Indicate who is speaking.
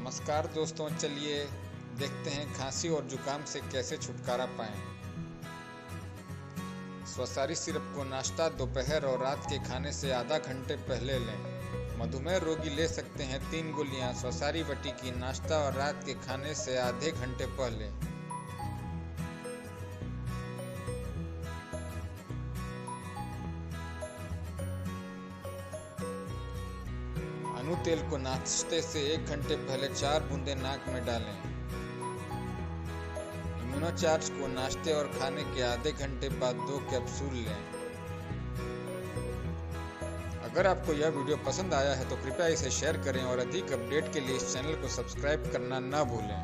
Speaker 1: नमस्कार दोस्तों, चलिए देखते हैं खांसी और जुकाम से कैसे छुटकारा पाएं। स्वसारी सिरप को नाश्ता, दोपहर और रात के खाने से आधा घंटे पहले लें। मधुमेह रोगी ले सकते हैं 3 गोलियां स्वसारी बटी की नाश्ता और रात के खाने से आधे घंटे पहले। अनु तेल को नाश्ते से 1 घंटे पहले 4 बूंदें नाक में डालें। इम्यूनोचार्ज को नाश्ते और खाने के आधे घंटे बाद 2 कैप्सूल लें। अगर आपको यह वीडियो पसंद आया है तो कृपया इसे शेयर करें और अधिक अपडेट के लिए इस चैनल को सब्सक्राइब करना न भूलें।